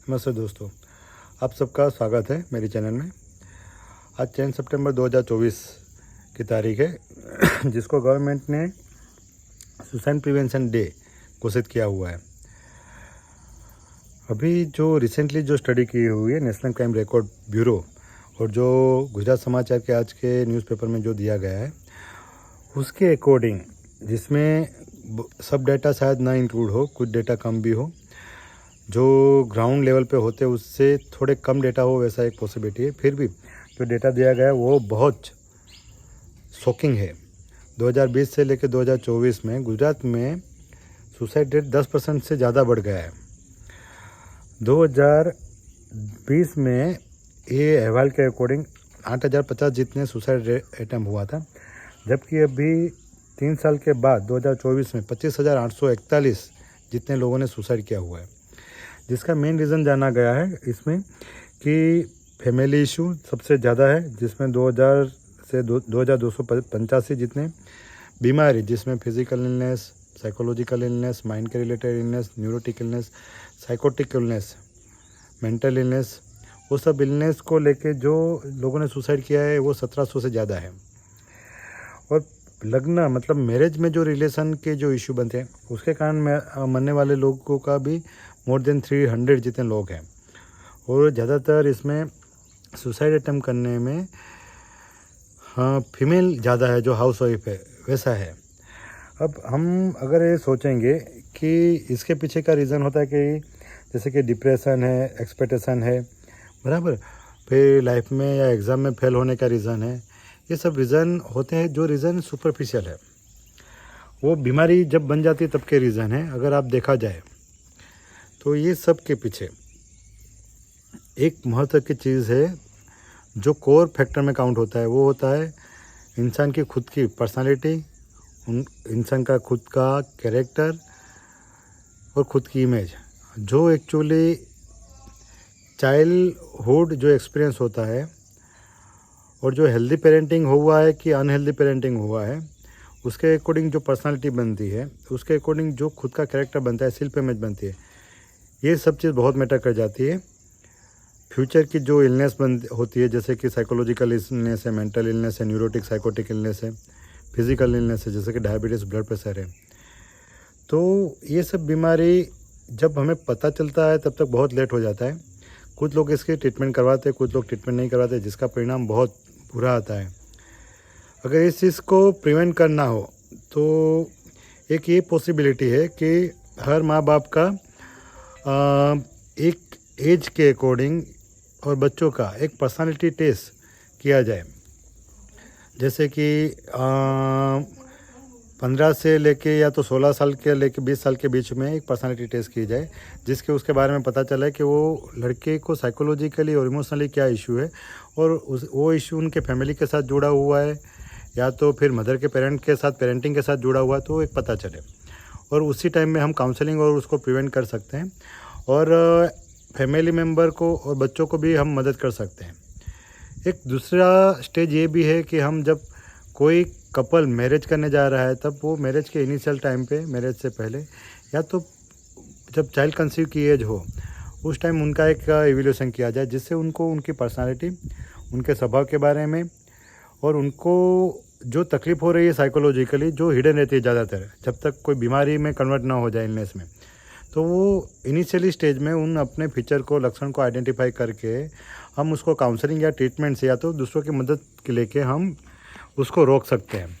नमस्ते दोस्तों, आप सबका स्वागत है मेरे चैनल में। आज 10 सितंबर 2024 की तारीख है जिसको गवर्नमेंट ने सुसाइड प्रिवेंशन डे घोषित किया हुआ है। अभी जो रिसेंटली जो स्टडी की हुई है नेशनल क्राइम रिकॉर्ड ब्यूरो और जो गुजरात समाचार के आज के न्यूज़पेपर में जो दिया गया है उसके अकॉर्डिंग, जिसमें सब डेटा शायद ना इंक्लूड हो, कुछ डेटा कम भी हो, जो ग्राउंड लेवल पे होते हैं उससे थोड़े कम डेटा हो, वैसा एक पॉसिबिलिटी है। फिर भी जो डेटा दिया गया है वो बहुत शॉकिंग है। 2020 से लेकर 2024 में गुजरात में सुसाइड रेट 10% से ज़्यादा बढ़ गया है। 2020 में ये अहवाल के अकॉर्डिंग 8050 जितने सुसाइड अटैम्प्ट हुआ था, जबकि अभी 3 साल के बाद 2024 में 25,841 जितने लोगों ने सुसाइड किया हुआ है। जिसका मेन रीज़न जाना गया है इसमें कि फैमिली इशू सबसे ज़्यादा है, जिसमें 2000 से 2285 जितने बीमारी, जिसमें physical illness, psychological illness, mind के related illness, neurotic illness, psychotic illness, mental illness, वो सब इलनेस को लेके जो लोगों ने सुसाइड किया है वो 1700 से ज़्यादा है। और लगना मतलब मैरिज में जो रिलेशन के जो इशू बनते हैं उसके कारण मरने वाले लोगों का भी मोर देन 300 जितने लोग हैं। और ज़्यादातर इसमें सुसाइड अटेम्प्ट करने में फीमेल ज़्यादा है, जो हाउस वाइफ है वैसा है। अब हम अगर ये सोचेंगे कि इसके पीछे का रीज़न होता है कि जैसे कि डिप्रेशन है, एक्सपेक्टेशन है, बराबर, फिर लाइफ में या एग्ज़ाम में फेल होने का रीज़न है, ये सब रीज़न होते हैं। जो रीज़न सुपरफिशियल है वो बीमारी जब बन जाती है तब के रीज़न है। अगर आप देखा जाए तो ये सब के पीछे एक महत्व की चीज़ है जो कोर फैक्टर में काउंट होता है, वो होता है इंसान की खुद की पर्सनालिटी, इंसान का खुद का कैरेक्टर और खुद की इमेज, जो एक्चुअली चाइल्डहुड जो एक्सपीरियंस होता है और जो हेल्दी पेरेंटिंग हुआ है कि अनहेल्दी पेरेंटिंग हुआ है, उसके अकॉर्डिंग जो पर्सनालिटी बनती है, उसके अकॉर्डिंग जो खुद का कैरेक्टर बनता है, सेल्फ इमेज बनती है, ये सब चीज़ बहुत मैटर कर जाती है। फ्यूचर की जो इलनेस होती है, जैसे कि साइकोलॉजिकल इलनेस है, मेंटल इलनेस है, न्यूरोटिक साइकोटिक इलनेस है, फिजिकल इलनेस है जैसे कि डायबिटीज़, ब्लड प्रेशर है। तो ये सब बीमारी जब हमें पता चलता है तब तक बहुत लेट हो जाता है। कुछ लोग इसके ट्रीटमेंट करवाते हैं, कुछ लोग ट्रीटमेंट नहीं करवाते, जिसका परिणाम बहुत बुरा आता है। अगर इस चीज़ को प्रिवेंट करना हो तो एक ये पॉसिबिलिटी है कि हर माँ बाप का एक एज के अकॉर्डिंग और बच्चों का एक पर्सनालिटी टेस्ट किया जाए। जैसे कि 15 से लेके या तो 16 साल के लेके 20 साल के बीच में एक पर्सनालिटी टेस्ट की जाए, जिसके उसके बारे में पता चला कि वो लड़के को साइकोलॉजिकली और इमोशनली क्या इशू है, और वो इशू उनके फैमिली के साथ जुड़ा हुआ है या तो फिर मदर के पेरेंट के साथ, पेरेंटिंग के साथ जुड़ा हुआ है, तो एक पता चले। और उसी टाइम में हम काउंसलिंग और उसको प्रिवेंट कर सकते हैं, और फैमिली मेम्बर को और बच्चों को भी हम मदद कर सकते हैं। एक दूसरा स्टेज ये भी है कि हम जब कोई कपल मैरिज करने जा रहा है तब वो मैरिज के इनिशियल टाइम पे, मैरिज से पहले या तो जब चाइल्ड कंसीव की एज हो उस टाइम उनका एक इवैल्यूएशन किया जाए, जिससे उनको उनकी पर्सनालिटी, उनके स्वभाव के बारे में और उनको जो तकलीफ़ हो रही है साइकोलॉजिकली, जो हिडन रहती है ज़्यादातर जब तक कोई बीमारी में कन्वर्ट ना हो जाए, इलनेस में, तो वो इनिशियली स्टेज में उन अपने फीचर को, लक्षण को आइडेंटिफाई करके हम उसको काउंसलिंग या ट्रीटमेंट से या तो दूसरों की मदद के लेके हम उसको रोक सकते हैं।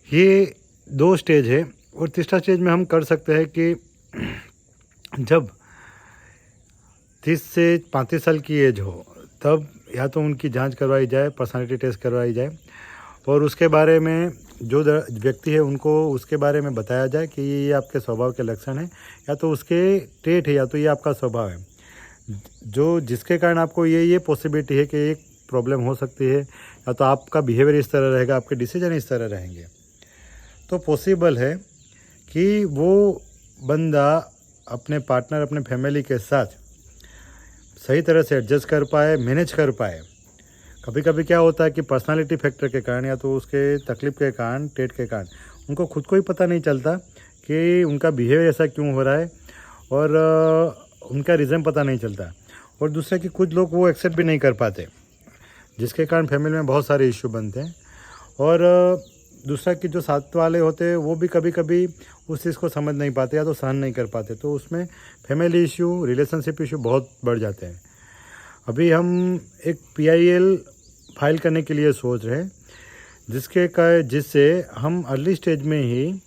ये 2 स्टेज है। और तीसरा स्टेज में हम कर सकते हैं कि जब 30 से 35 साल की एज हो तब या तो उनकी जांच करवाई जाए, पर्सनालिटी टेस्ट करवाई जाए, और उसके बारे में जो व्यक्ति है उनको उसके बारे में बताया जाए कि ये आपके स्वभाव के लक्षण हैं, या तो उसके ट्रेट है, या तो ये आपका स्वभाव है, जो जिसके कारण आपको ये पॉसिबिलिटी है कि एक प्रॉब्लम हो सकती है, या तो आपका बिहेवियर इस तरह रहेगा, आपके डिसीजन इस तरह रहेंगे। तो पॉसिबल है कि वो बंदा अपने पार्टनर, अपने फैमिली के साथ सही तरह से एडजस्ट कर पाए, मैनेज कर पाए। कभी कभी क्या होता है कि पर्सनालिटी फैक्टर के कारण या तो उसके तकलीफ़ के कारण, ट्रेट के कारण उनको खुद को ही पता नहीं चलता कि उनका बिहेवियर ऐसा क्यों हो रहा है, उनका रीज़न पता नहीं चलता। और दूसरा कि कुछ लोग वो एक्सेप्ट भी नहीं कर पाते, जिसके कारण फैमिली में बहुत सारे इश्यू बनते हैं। और दूसरा कि जो साथ वाले होते हैं वो भी कभी कभी उस चीज़ को समझ नहीं पाते या तो सहन नहीं कर पाते, तो उसमें फैमिली इशू, रिलेशनशिप इशू बहुत बढ़ जाते हैं। अभी हम एक PIL फाइल करने के लिए सोच रहे हैं, जिससे हम अर्ली स्टेज में ही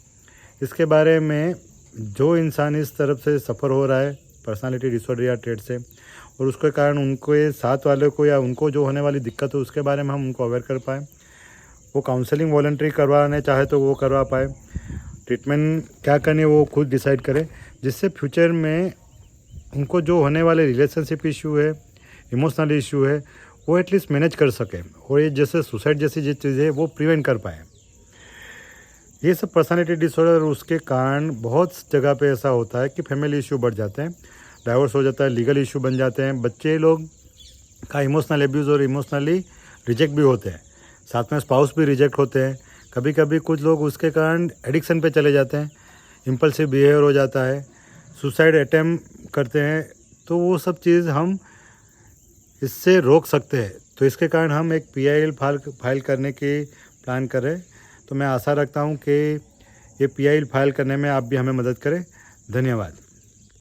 इसके बारे में जो इंसान इस तरफ से सफ़र हो रहा है पर्सनालिटी डिसऑर्डर या ट्रेट से, और उसके कारण उनके साथ वाले को या उनको जो होने वाली दिक्कत है उसके बारे में हम उनको अवेयर कर पाएँ। वो काउंसलिंग वॉलंटरी करवाने चाहे तो वो करवा पाए, ट्रीटमेंट क्या करनी है वो खुद डिसाइड करें, जिससे फ्यूचर में उनको जो होने वाले रिलेशनशिप इशू है, इमोशनल इशू है, वो एटलीस्ट मैनेज कर सके और ये जैसे सुसाइड जैसी जो चीज़ें है वो प्रिवेंट कर पाए। ये सब पर्सनालिटी डिसऑर्डर उसके कारण बहुत जगह पे ऐसा होता है कि फैमिली इशू बढ़ जाते हैं, डाइवोर्स हो जाता है, लीगल इशू बन जाते हैं, बच्चे लोग का इमोशनल एब्यूज़ और इमोशनली रिजेक्ट भी होते हैं, साथ में स्पाउस भी रिजेक्ट होते हैं। कभी कभी कुछ लोग उसके कारण एडिक्शन पे चले जाते हैं, इम्पल्सिव बिहेवियर हो जाता है, सुसाइड अटेम्प्ट करते हैं। तो वो सब चीज़ हम इससे रोक सकते हैं। तो इसके कारण हम एक PIL फाइल करने की प्लान करें। तो मैं आशा रखता हूँ कि ये PIL फाइल करने में आप भी हमें मदद करें। धन्यवाद।